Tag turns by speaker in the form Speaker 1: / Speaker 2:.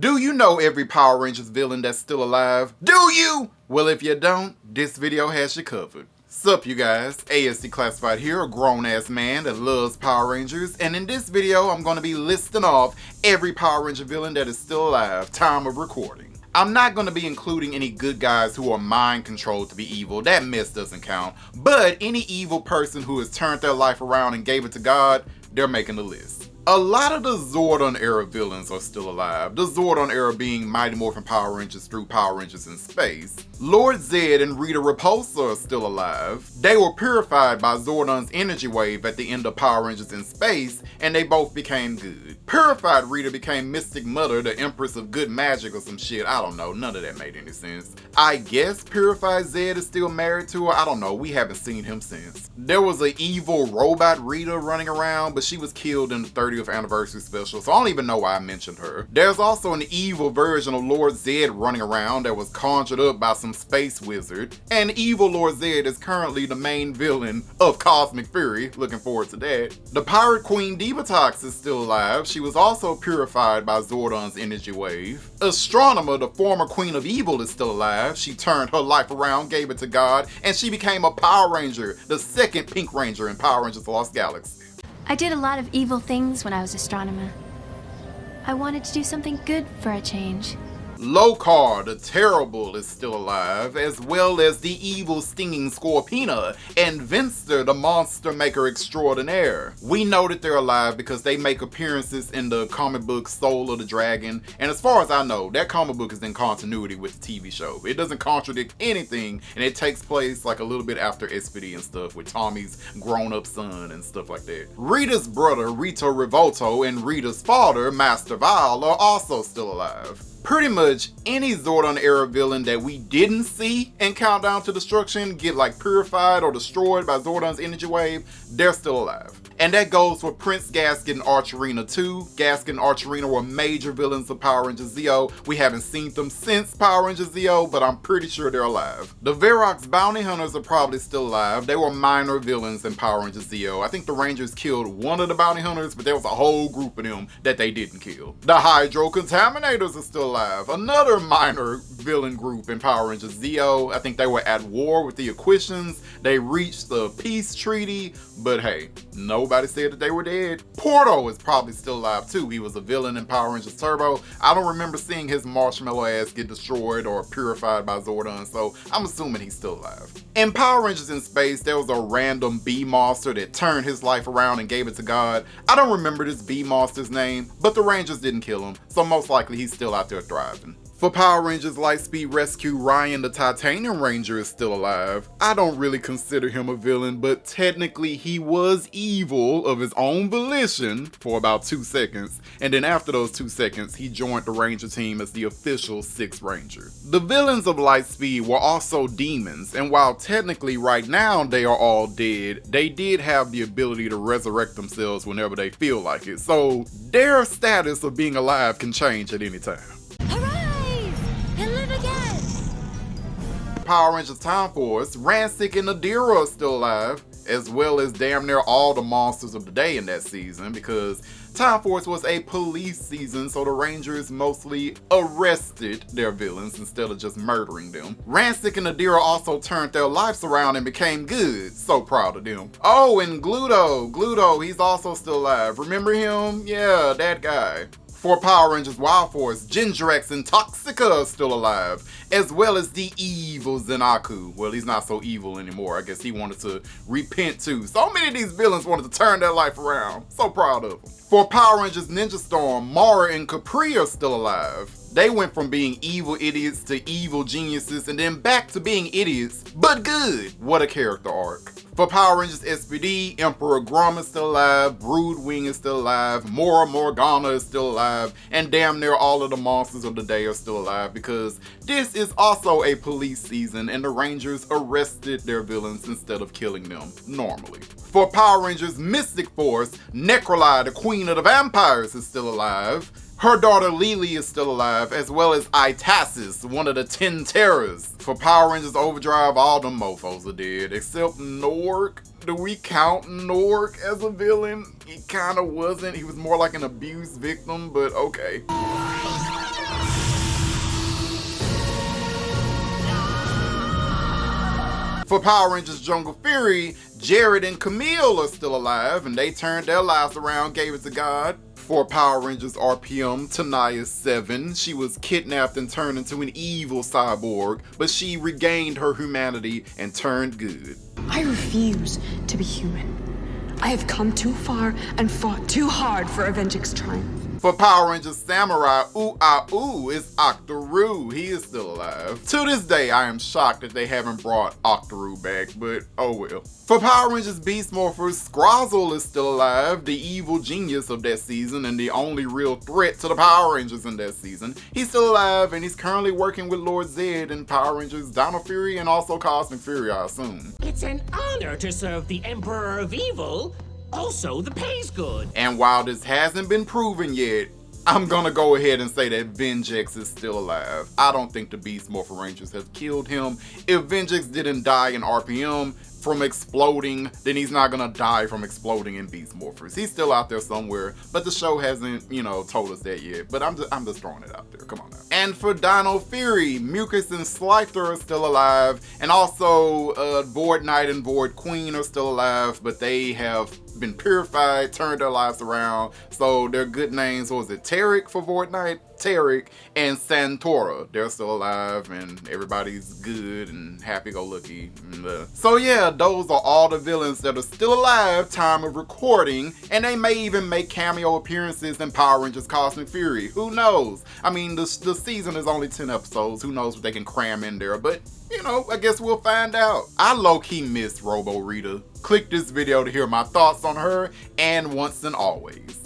Speaker 1: Do you know every Power Rangers villain that's still alive? Do you? Well, if you don't, this video has you covered. Sup you guys, ASD Classified here, a grown-ass man that loves Power Rangers, and in this video I'm going to be listing off every Power Ranger villain that is still alive, time of recording. I'm not going to be including any good guys who are mind controlled to be evil, that mess doesn't count, but any evil person who has turned their life around and gave it to God, they're making the list. A lot of the Zordon era villains are still alive, the Zordon era being Mighty Morphin Power Rangers through Power Rangers in Space. Lord Zedd and Rita are still alive. They were purified by Zordon's energy wave at the end of Power Rangers in Space, and they both became good. Purified Rita became Mystic Mother, the Empress of Good Magic or some shit, I don't know, none of that made any sense. I guess Purified Zedd is still married to her, I don't know, we haven't seen him since. There was an evil robot Rita running around, but she was killed in the 30th anniversary special, so I don't even know why I mentioned her. There's also an evil version of Lord Zedd running around that was conjured up by some space wizard, and evil Lord Zedd is currently the main villain of Cosmic Fury, looking forward to that. The Pirate Queen Divatox is still alive, she was also purified by Zordon's energy wave. Astronomer, the former Queen of Evil, is still alive, she turned her life around, gave it to God, and she became a Power Ranger, the second Pink Ranger in Power Rangers Lost Galaxy.
Speaker 2: I did a lot of evil things when I was astronomer. I wanted to do something good for a change.
Speaker 1: Lokar, the Terrible, is still alive, as well as the evil stinging Scorpina, and Venster, the monster maker extraordinaire. We know that they're alive because they make appearances in the comic book Soul of the Dragon, and as far as I know, that comic book is in continuity with the TV show. It doesn't contradict anything, and it takes place like a little bit after SPD and stuff, with Tommy's grown-up son and stuff like that. Rita's brother, Rita Revolto, and Rita's father, Master Vile, are also still alive. Pretty much any Zordon era villain that we didn't see in Countdown to Destruction get like purified or destroyed by Zordon's energy wave, they're still alive. And that goes for Prince Gasket and Archerina too. Gasket and Archerina were major villains of Power Rangers Zeo. We haven't seen them since Power Rangers Zeo, but I'm pretty sure they're alive. The Verox Bounty Hunters are probably still alive. They were minor villains in Power Rangers Zeo. I think the Rangers killed one of the Bounty Hunters, but there was a whole group of them that they didn't kill. The Hydro Contaminators are still alive. Another minor villain group in Power Rangers Zeo. I think they were at war with the Equations. They reached the peace treaty, but hey, nobody said that they were dead. Porto is probably still alive too. He was a villain in Power Rangers Turbo. I don't remember seeing his marshmallow ass get destroyed or purified by Zordon, so I'm assuming he's still alive. In Power Rangers in Space, there was a random bee monster that turned his life around and gave it to God. I don't remember this bee monster's name, but the Rangers didn't kill him, so most likely he's still out there thriving. For Power Rangers Lightspeed Rescue, Ryan the Titanium Ranger is still alive. I don't really consider him a villain, but technically he was evil of his own volition for about 2 seconds, and then after those 2 seconds, he joined the Ranger team as the official 6th Ranger. The villains of Lightspeed were also demons, and while technically right now they are all dead, they did have the ability to resurrect themselves whenever they feel like it, so their status of being alive can change at any time. Power Rangers Time Force, Ransik and Nadira are still alive, as well as damn near all the monsters of the day in that season, because Time Force was a police season, so the Rangers mostly arrested their villains instead of just murdering them. Ransik and Nadira also turned their lives around and became good. So proud of them. Oh, and Gluto, he's also still alive. Remember him? Yeah, that guy. For Power Rangers Wild Force, Gingerx and Toxica are still alive, as well as the evil Zenaku. Well, he's not so evil anymore. I guess he wanted to repent too. So many of these villains wanted to turn their life around. So proud of them. For Power Rangers Ninja Storm, Mara and Capri are still alive. They went from being evil idiots to evil geniuses and then back to being idiots, but good. What a character arc. For Power Rangers SPD, Emperor Grum is still alive, Broodwing is still alive, Mora Morgana is still alive, and damn near all of the monsters of the day are still alive because this is also a police season and the Rangers arrested their villains instead of killing them normally. For Power Rangers Mystic Force, Necroli, the Queen of the Vampires, is still alive. Her daughter Lily is still alive, as well as Itasis, one of the 10 Terrors. For Power Rangers Overdrive, all them mofos are dead, except Nork. Do we count Nork as a villain? He kinda wasn't. He was more like an abuse victim, but okay. For Power Rangers Jungle Fury, Jared and Camille are still alive, and they turned their lives around, gave it to God. For Power Rangers RPM, Tanaya 7, she was kidnapped and turned into an evil cyborg, but she regained her humanity and turned good.
Speaker 3: I refuse to be human. I have come too far and fought too hard for Avenging's triumph.
Speaker 1: For Power Rangers Samurai, Ooh-Ah-Ooh is Octoroo. He is still alive. To this day, I am shocked that they haven't brought Octoroo back, but oh well. For Power Rangers Beast Morphers, Scrozzle is still alive, the evil genius of that season and the only real threat to the Power Rangers in that season. He's still alive and he's currently working with Lord Zedd in Power Rangers Dino Fury and also Cosmic Fury, I assume.
Speaker 4: It's an honor to serve the Emperor of Evil. Also, the pay's good.
Speaker 1: And while this hasn't been proven yet, I'm gonna go ahead and say that Vengex is still alive. I don't think the Beast Morpher Rangers have killed him. If Vengex didn't die in RPM from exploding, then he's not gonna die from exploding in Beast Morphers. He's still out there somewhere, but the show hasn't, told us that yet. But I'm just throwing it out there. Come on now. And for Dino Fury, Mucus and Slifer are still alive, and also Void Knight and Void Queen are still alive, but they have been purified, turned their lives around, so their good names, what was it, Tarek for Void Knight, Tarek, and Santora. They're still alive, and everybody's good and happy-go-lucky. So yeah, those are all the villains that are still alive time of recording, and they may even make cameo appearances in Power Rangers Cosmic Fury. Who knows? I mean, the season is only 10 episodes. Who knows what they can cram in there, but I guess we'll find out. I low-key miss Robo Rita. Click this video to hear my thoughts on her, and once and always,